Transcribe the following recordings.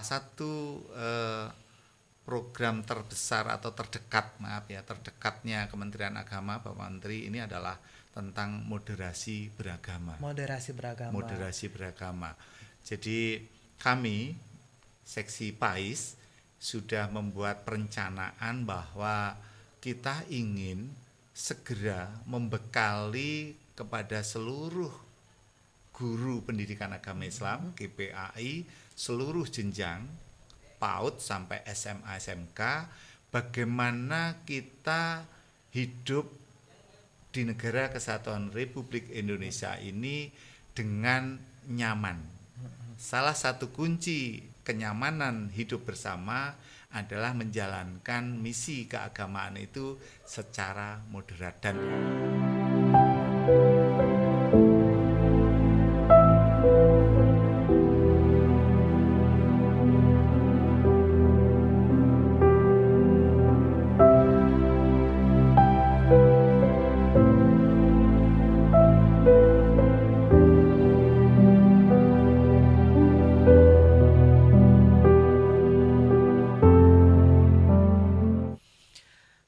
satu program terbesar atau terdekatnya Kementerian Agama Bapak Menteri ini adalah tentang moderasi beragama. Moderasi beragama. Moderasi beragama. Jadi kami seksi PAIS sudah membuat perencanaan bahwa kita ingin segera membekali kepada seluruh guru pendidikan agama Islam GPAI seluruh jenjang PAUD sampai SMA SMK bagaimana kita hidup di negara kesatuan Republik Indonesia ini dengan nyaman. Salah satu kunci kenyamanan hidup bersama adalah menjalankan misi keagamaan itu secara moderat dan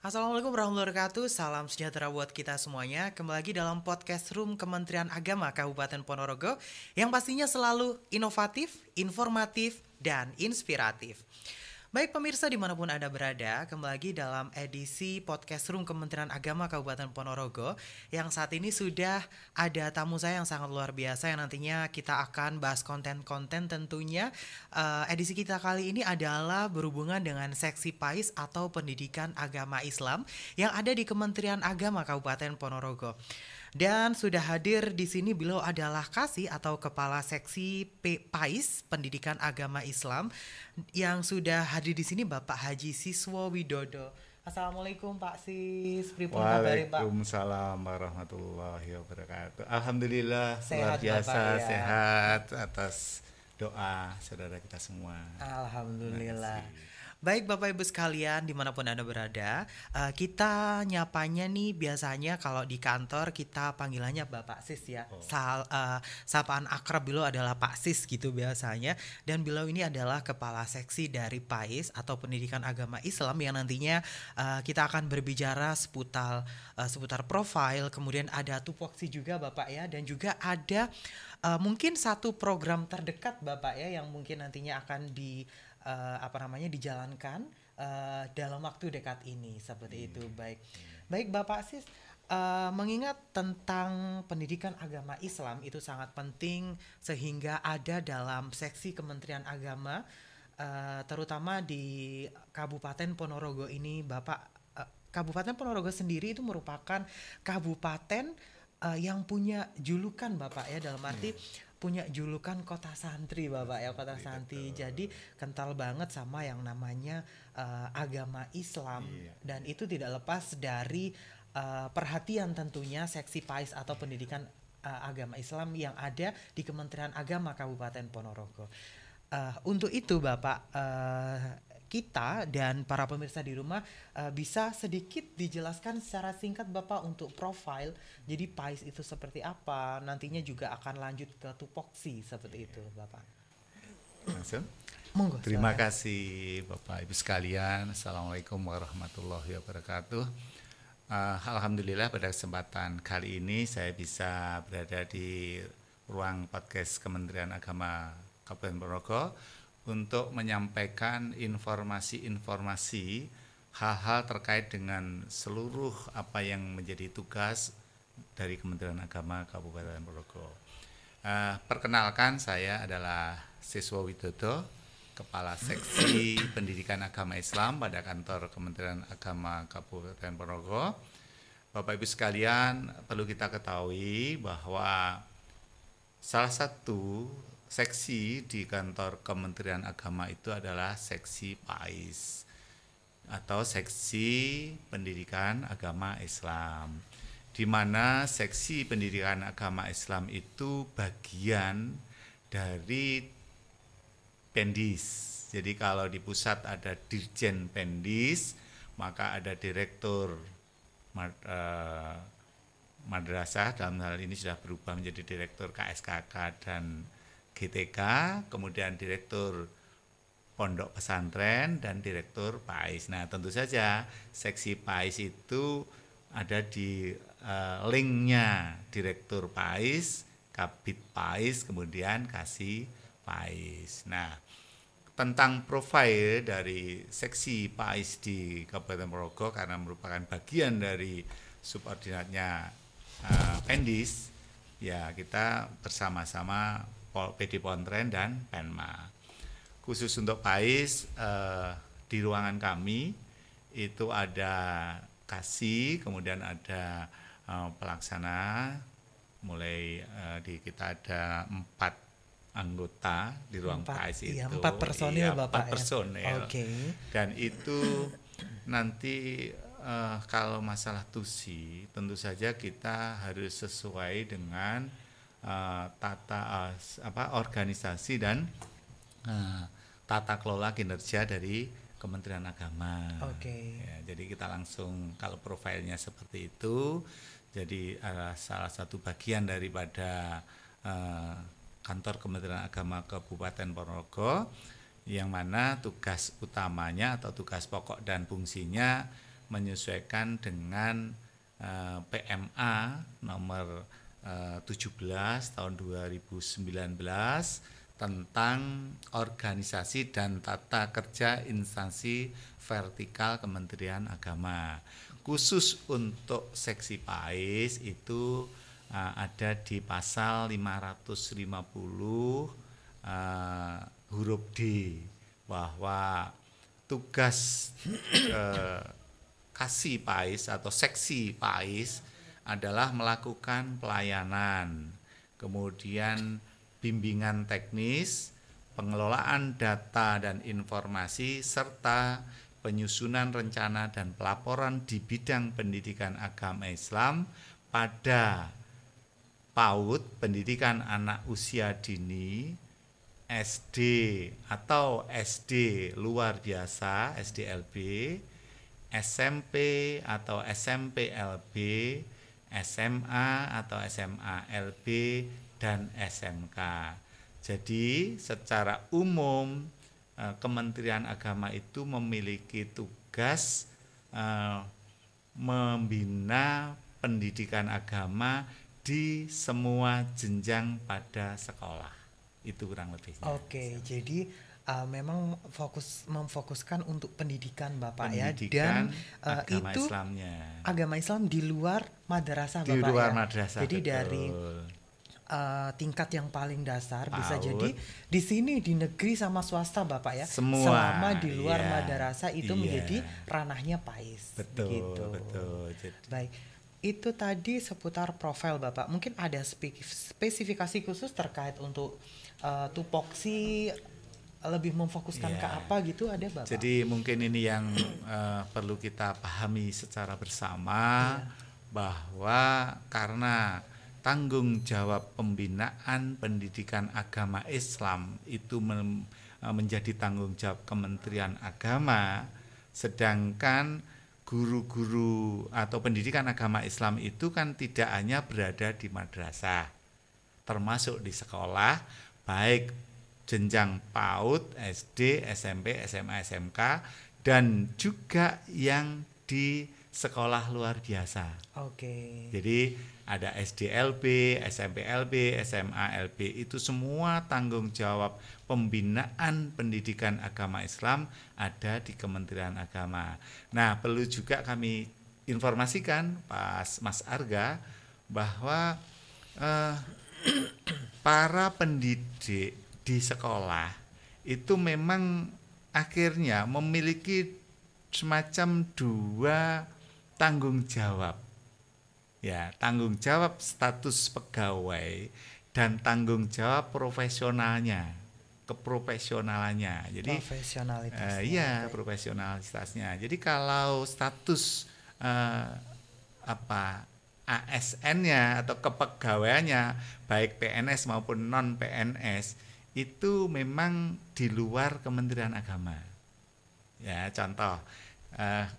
Assalamualaikum warahmatullahi wabarakatuh. Salam sejahtera buat kita semuanya. Kembali lagi dalam podcast Room Kementerian Agama Kabupaten Ponorogo yang pastinya selalu inovatif, informatif, dan inspiratif. Baik pemirsa dimanapun Anda berada, kembali lagi dalam edisi podcast Room Kementerian Agama Kabupaten Ponorogo yang saat ini sudah ada tamu saya yang sangat luar biasa yang nantinya kita akan bahas konten-konten tentunya. Edisi kita kali ini adalah berhubungan dengan seksi PAIS atau Pendidikan Agama Islam yang ada di Kementerian Agama Kabupaten Ponorogo. Dan sudah hadir di sini beliau adalah Kasih atau Kepala Seksi PAIS Pendidikan Agama Islam yang sudah hadir di sini Bapak Haji Siswo Widodo. Assalamualaikum Pak Sis. Waalaikumsalam warahmatullahi wabarakatuh. Alhamdulillah Sehat, luar biasa Bapak, ya. sehat atas doa saudara kita semua. Alhamdulillah. Terima kasih. Baik Bapak Ibu sekalian dimanapun Anda berada, kita nyapanya nih biasanya kalau di kantor kita panggilannya Bapak Sis ya. Sapaan akrab beliau adalah Pak Sis gitu biasanya. Dan beliau ini adalah Kepala Seksi dari PAIS atau Pendidikan Agama Islam yang nantinya kita akan berbicara seputar profil, kemudian ada tupoksi juga Bapak ya, dan juga ada mungkin satu program terdekat Bapak ya yang mungkin nantinya akan dijalankan dalam waktu dekat ini seperti itu. Baik Bapak Sis, mengingat tentang pendidikan agama Islam itu sangat penting sehingga ada dalam seksi Kementerian Agama terutama di Kabupaten Ponorogo ini Bapak. Kabupaten Ponorogo sendiri itu merupakan kabupaten yang punya julukan Bapak ya, dalam arti punya julukan kota santri Bapak ya, kota santri. Jadi kental banget sama yang namanya agama Islam. Dan itu tidak lepas dari perhatian tentunya seksi PAIS atau Pendidikan Agama Islam yang ada di Kementerian Agama Kabupaten Ponorogo. Untuk itu Bapak, kita dan para pemirsa di rumah bisa sedikit dijelaskan secara singkat Bapak untuk profil. Jadi PAIS itu seperti apa? Nantinya juga akan lanjut ke tupoksi seperti itu Bapak. Langsung. Monggo. Terima kasih Bapak Ibu sekalian. Assalamualaikum warahmatullahi wabarakatuh. Alhamdulillah pada kesempatan kali ini saya bisa berada di ruang podcast Kementerian Agama Kabupaten Ponorogo untuk menyampaikan informasi-informasi hal-hal terkait dengan seluruh apa yang menjadi tugas dari Kementerian Agama Kabupaten Ponorogo. Perkenalkan, saya adalah Siswo Widodo, Kepala Seksi Pendidikan Agama Islam pada kantor Kementerian Agama Kabupaten Ponorogo. Bapak Ibu sekalian, perlu kita ketahui bahwa salah satu seksi di kantor Kementerian Agama itu adalah seksi PAIS atau seksi Pendidikan Agama Islam, di mana seksi Pendidikan Agama Islam itu bagian dari Pendis. Jadi kalau di pusat ada Dirjen Pendis, maka ada Direktur Madrasah, dalam hal ini sudah berubah menjadi Direktur KSKK dan GTK, kemudian Direktur pondok pesantren dan direktur PAIS. Nah, tentu saja seksi PAIS itu ada di linknya direktur PAIS, kabit PAIS, kemudian kasih PAIS. Nah, tentang profil dari seksi PAIS di Kabupaten Ponorogo karena merupakan bagian dari subordinatnya Pendis, ya kita bersama-sama PD Pontren dan Penma. Khusus untuk PAIS di ruangan kami itu ada kasih, kemudian ada pelaksana, mulai kita ada 4 anggota di ruang PAIS itu. Iya, 4 personil iya, Bapak 4 personil. Oke. Dan itu nanti kalau masalah tusi, tentu saja kita harus sesuai dengan organisasi dan tata kelola kinerja dari Kementerian Agama. Oke. Ya, jadi kita langsung kalau profilnya seperti itu, jadi salah satu bagian daripada kantor Kementerian Agama Kabupaten Ponorogo, yang mana tugas utamanya atau tugas pokok dan fungsinya menyesuaikan dengan PMA nomor 17 tahun 2019 tentang organisasi dan tata kerja instansi vertikal Kementerian Agama. Khusus untuk seksi PAIS itu ada di pasal 550 huruf D, bahwa tugas kasih PAIS atau seksi PAIS adalah melakukan pelayanan, kemudian bimbingan teknis, pengelolaan data dan informasi, serta penyusunan rencana dan pelaporan di bidang pendidikan agama Islam pada PAUD, pendidikan anak usia dini, SD atau SD luar biasa, SDLB, SMP atau SMPLB, SMA atau SMALB, dan SMK. Jadi secara umum Kementerian Agama itu memiliki tugas membina pendidikan agama di semua jenjang pada sekolah. Itu kurang lebihnya. Oke, jadi memang memfokuskan untuk pendidikan Bapak pendidikan dan agama itu Islamnya. Agama Islam di luar madrasah Di Bapak luar ya. madrasah. Jadi betul. dari tingkat yang paling dasar PAUD. bisa jadi di sini di negeri sama swasta Bapak ya. Semua, selama di luar iya, madrasah itu iya. menjadi ranahnya PAIS. Betul, gitu. betul. Baik. Itu tadi seputar profil Bapak. Mungkin ada spesifikasi khusus terkait untuk tupoksi lebih memfokuskan ke apa gitu, ada Bapak? Jadi mungkin ini yang perlu kita pahami secara bersama, bahwa karena tanggung jawab pembinaan pendidikan agama Islam itu menjadi tanggung jawab Kementerian Agama, sedangkan guru-guru atau pendidikan agama Islam itu kan tidak hanya berada di madrasah, termasuk di sekolah, baik jenjang PAUD, SD, SMP, SMA, SMK, dan juga yang di sekolah luar biasa. Oke. Jadi ada SDLB, SMPLB, SMALB, itu semua tanggung jawab pembinaan pendidikan agama Islam ada di Kementerian Agama. Nah, perlu juga kami informasikan Mas Arga bahwa para pendidik di sekolah itu memang akhirnya memiliki semacam 2 tanggung jawab. Ya, tanggung jawab status pegawai dan tanggung jawab keprofesionalannya. Jadi profesionalitasnya. Profesionalitasnya. Jadi kalau status ASN-nya atau kepegawaiannya baik PNS maupun non PNS itu memang di luar Kementerian Agama. Ya, contoh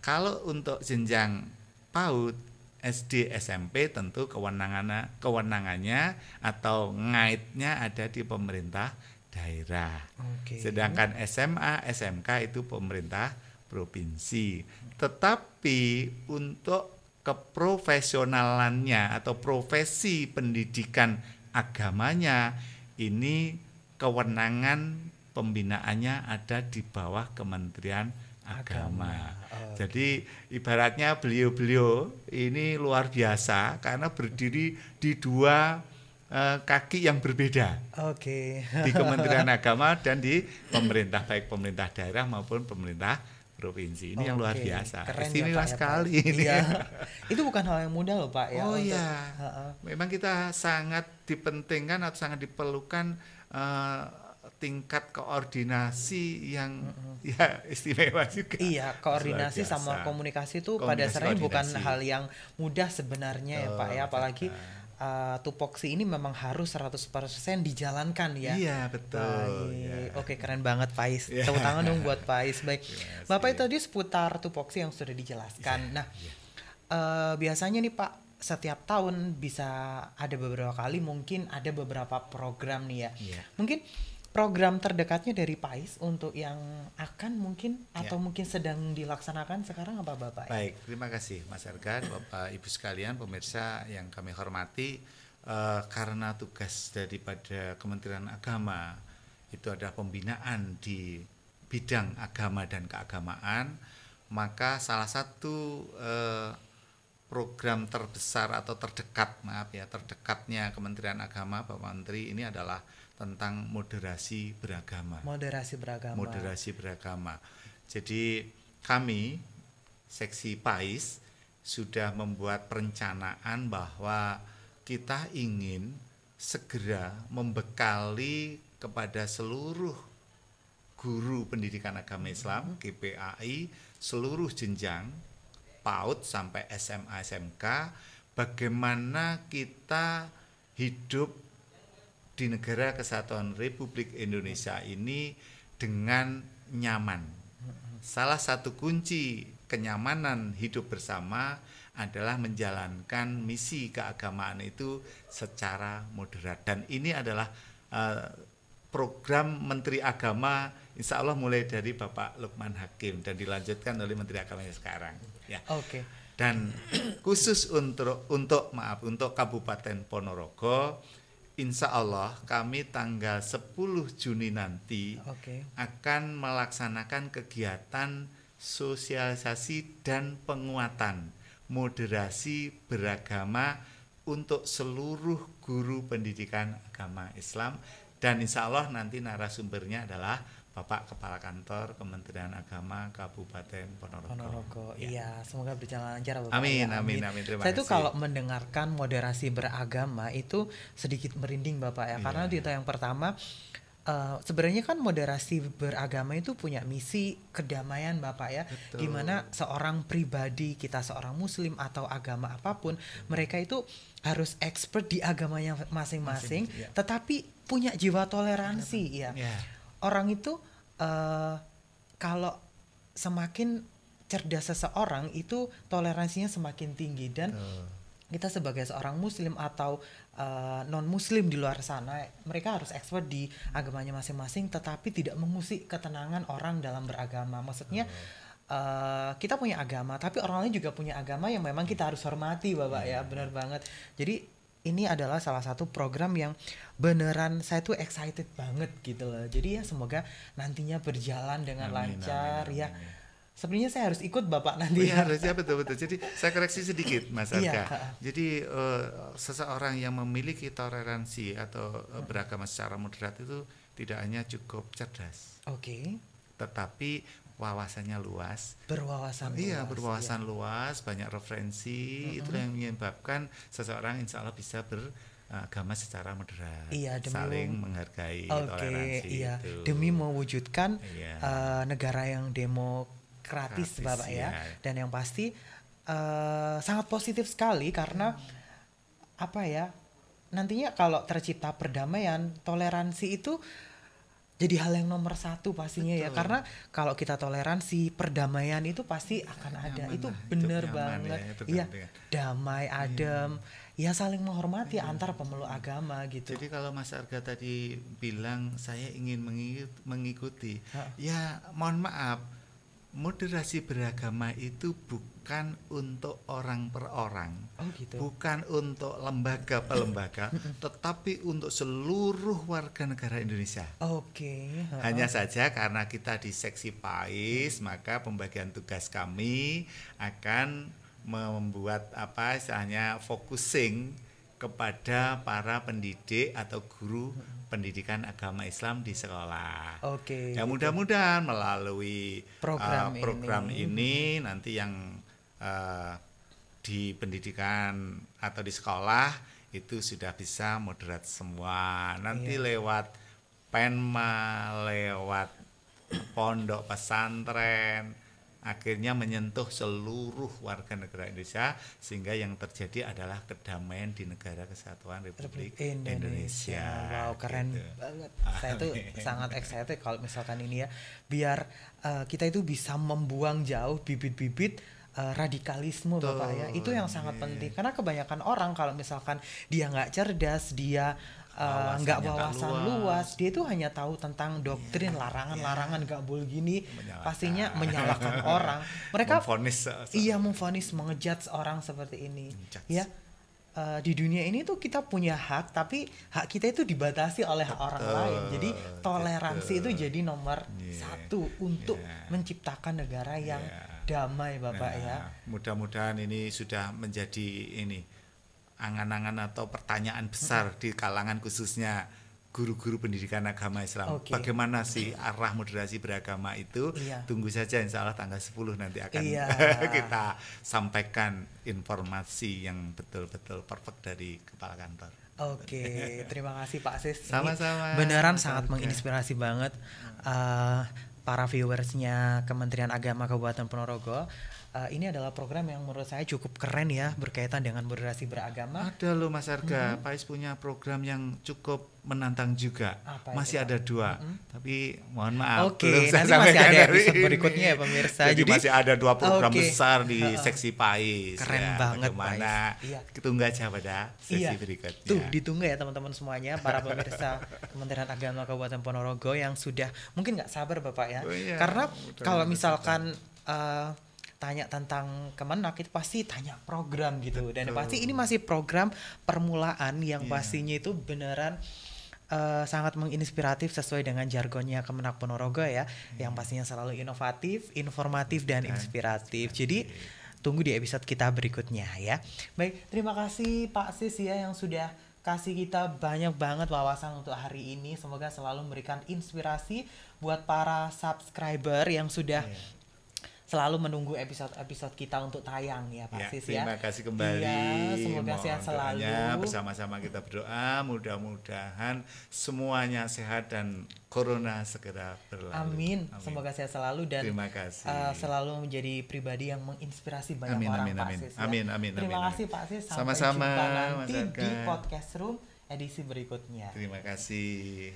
kalau untuk jenjang PAUD, SD, SMP tentu kewenangannya atau ngaitnya ada di pemerintah daerah. Oke. Sedangkan SMA, SMK itu pemerintah provinsi. Tetapi untuk keprofesionalannya atau profesi pendidikan agamanya ini kewenangan pembinaannya ada di bawah Kementerian Agama. Jadi ibaratnya beliau-beliau ini luar biasa karena berdiri di dua kaki yang berbeda. Oke. Di Kementerian Agama dan di pemerintah, baik pemerintah daerah maupun pemerintah provinsi. Ini yang luar Oke, biasa. keren Istimewa ya, Pak, sekali ya, Pak. ini. Iya. Itu bukan hal yang mudah loh Pak ya. Oh untuk, iya, memang kita sangat dipentingkan atau sangat diperlukan tingkat koordinasi yang ya istimewa juga. Iya, koordinasi Luar biasa. sama komunikasi itu pada Komunikasi, dasarnya bukan koordinasi. hal yang mudah sebenarnya ya Pak ya, apalagi betul. tupoksi ini memang harus 100% dijalankan ya. Iya betul. Baik. Ya. Oke, keren banget Pais. Ya. Tepuk tangan dong buat Pais. Baik. Terima kasih. Bapak itu tadi seputar tupoksi yang sudah dijelaskan. Nah, biasanya nih Pak, setiap tahun bisa ada beberapa kali, mungkin ada beberapa program nih ya. Iya. Mungkin program terdekatnya dari Pais untuk yang akan mungkin atau Ya. mungkin sedang dilaksanakan sekarang apa Bapak? Baik, terima kasih Mas Argan, Bapak Ibu sekalian, pemirsa yang kami hormati. Karena tugas daripada Kementerian Agama itu adalah pembinaan di bidang agama dan keagamaan, maka salah satu program terbesar atau terdekatnya Kementerian Agama Bapak Menteri ini adalah tentang moderasi beragama. Moderasi beragama. Moderasi beragama. Jadi kami seksi PAIS sudah membuat perencanaan bahwa kita ingin segera membekali kepada seluruh guru pendidikan agama Islam GPAI seluruh jenjang PAUD sampai SMA SMK bagaimana kita hidup di negara kesatuan Republik Indonesia ini dengan nyaman. Salah satu kunci kenyamanan hidup bersama adalah menjalankan misi keagamaan itu secara moderat. Dan ini adalah program Menteri Agama insya Allah mulai dari Bapak Lukman Hakim dan dilanjutkan oleh Menteri Agama yang sekarang. Ya. Oke. Dan khusus untuk Kabupaten Ponorogo, insya Allah kami tanggal 10 Juni nanti akan melaksanakan kegiatan sosialisasi dan penguatan moderasi beragama untuk seluruh guru pendidikan agama Islam dan insya Allah nanti narasumbernya adalah Bapak Kepala Kantor Kementerian Agama Kabupaten Ponorogo. Iya, semoga berjalan lancar Bapak. Amin, amin. Terima Saya itu kasih. kalau mendengarkan moderasi beragama itu sedikit merinding Bapak ya, karena di yang pertama sebenarnya kan moderasi beragama itu punya misi kedamaian Bapak ya. Betul. Dimana seorang pribadi, kita seorang muslim atau agama apapun, mereka itu harus expert di agamanya masing-masing, ya. tetapi punya jiwa toleransi ya. Orang itu kalau semakin cerdas seseorang itu toleransinya semakin tinggi dan kita sebagai seorang muslim atau non muslim di luar sana mereka harus expert di agamanya masing-masing tetapi tidak mengusik ketenangan orang dalam beragama. Maksudnya kita punya agama tapi orang lain juga punya agama yang memang kita harus hormati Bapak ya, benar banget. Jadi ini adalah salah satu program yang beneran saya tuh excited banget gitu loh. Jadi ya semoga nantinya berjalan dengan lancar ya. Sebenarnya saya harus ikut Bapak nanti. Iya harusnya betul. Jadi saya koreksi sedikit Mas Arga. Iya. Jadi seseorang yang memiliki toleransi atau beragama secara moderat itu tidak hanya cukup cerdas. Oke. Tetapi wawasannya luas. Berwawasan luas. Iya, berwawasan luas, banyak referensi. Itulah yang menyebabkan seseorang insya Allah bisa beragama secara moderat. Iya, saling menghargai toleransi itu. Demi mewujudkan negara yang demokratis Bapak ya. Dan yang pasti sangat positif sekali karena apa ya? Nantinya kalau tercipta perdamaian, toleransi itu jadi hal yang nomor satu pastinya ya, Betul. karena kalau kita toleransi, perdamaian itu pasti akan ada. Nyaman Itu lah, hidup bener nyaman banget. ya, itu Iya, penting. damai, adem, ya saling menghormati Iya. antar pemeluk agama gitu. Jadi kalau Mas Arga tadi bilang saya ingin mengikuti, Hah. ya mohon maaf, moderasi beragama itu bukan untuk orang per orang, Oh gitu. bukan untuk lembaga per lembaga, tetapi untuk seluruh warga negara Indonesia. Oke. Hanya saja karena kita di seksi PAIS, maka pembagian tugas kami akan membuat apa istilahnya focusing kepada para pendidik atau guru pendidikan agama Islam di sekolah. Oke. Ya gitu. mudah-mudahan melalui Program ini nanti yang di pendidikan atau di sekolah itu sudah bisa moderat semua. Nanti Iya. lewat Penma, lewat pondok pesantren, akhirnya menyentuh seluruh warga negara Indonesia, sehingga yang terjadi adalah kedamaian di negara kesatuan Republik Indonesia. Wow, keren Gitu. banget. Saya tuh Amin. sangat excited kalau misalkan ini ya, biar kita itu bisa membuang jauh bibit-bibit radikalisme, Betul, Bapak ya. Itu yang sangat iya. penting, karena kebanyakan orang kalau misalkan dia nggak cerdas, dia nggak Wawasannya nggak wawasan luas. luas, dia itu hanya tahu tentang doktrin, larangan-larangan, nggak boleh gini, Menyalahkan. pastinya menyalahkan orang. Mereka Memvonis iya memvonis, mengejudge orang seperti ini. Menjudge. Ya, di dunia ini tuh kita punya hak, tapi hak kita itu dibatasi oleh orang lain. Jadi toleransi itu jadi nomor Iya. satu untuk Iya. menciptakan negara yang Iya. damai, Bapak ya. Mudah-mudahan ini sudah menjadi angan-angan atau pertanyaan besar di kalangan khususnya guru-guru pendidikan agama Islam. Oke. Bagaimana sih arah moderasi beragama itu? Iya. Tunggu saja, insya Allah tanggal 10 nanti akan Iya. kita sampaikan informasi yang betul-betul perfect dari kepala kantor. Oke, terima kasih Pak Sis. Ini Sama-sama, beneran Mas sangat Arga. menginspirasi banget para viewersnya Kementerian Agama Kabupaten Ponorogo. Ini adalah program yang menurut saya cukup keren ya, berkaitan dengan moderasi beragama. Ada loh Mas Arga, PAIS punya program yang cukup menantang juga. Apa itu, Masih Pak? ada 2, tapi mohon maaf. Oke, belum saya nanti masih sampaikan ada hari episode ini. berikutnya ya, pemirsa. Jadi masih ada 2 program Oke. besar di seksi PAIS. Keren ya. banget, Bagaimana PAIS. Iya. tunggu aja pada sesi Iya, berikutnya. tuh ditunggu ya teman-teman semuanya, para pemirsa Kementerian Agama Kabupaten Ponorogo yang sudah mungkin nggak sabar Bapak ya, Oh iya, karena mudah-mudahan kalau misalkan tanya tentang Kemenak itu pasti tanya program gitu, dan Betul. pasti ini masih program permulaan yang Iya. pastinya itu beneran sangat menginspiratif sesuai dengan jargonnya Kemenak Ponorogo ya, yang pastinya selalu inovatif, informatif dan inspiratif. Jadi tunggu di episode kita berikutnya ya. Baik, terima kasih Pak Sis ya yang sudah kasih kita banyak banget wawasan untuk hari ini. Semoga selalu memberikan inspirasi buat para subscriber yang sudah selalu menunggu episode-episode kita untuk tayang ya Pak Ya, Sis ya. terima kasih kembali. Iya, semoga Mohon sehat selalu. doanya, bersama-sama kita berdoa, mudah-mudahan semuanya sehat dan corona segera berlalu. Amin. Semoga sehat selalu dan Terima kasih. selalu menjadi pribadi yang menginspirasi banyak Amin, orang amin, Pak amin. Sis. Amin, amin, Terima amin, kasih amin. Pak Sis. Sampai Sama-sama, jumpa Mas nanti Arga. di podcast room edisi berikutnya. Terima kasih.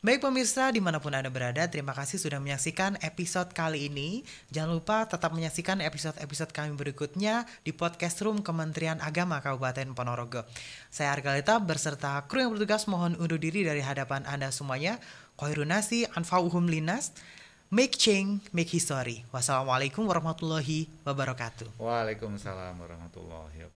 Baik pemirsa dimanapun Anda berada, terima kasih sudah menyaksikan episode kali ini. Jangan lupa tetap menyaksikan episode-episode kami berikutnya di podcast room Kementerian Agama Kabupaten Ponorogo. Saya Argalita beserta kru yang bertugas mohon undur diri dari hadapan Anda semuanya. Khairunasi anfa'uhum linas. Make change, make history. Wassalamualaikum warahmatullahi wabarakatuh. Waalaikumsalam warahmatullahi wabarakatuh.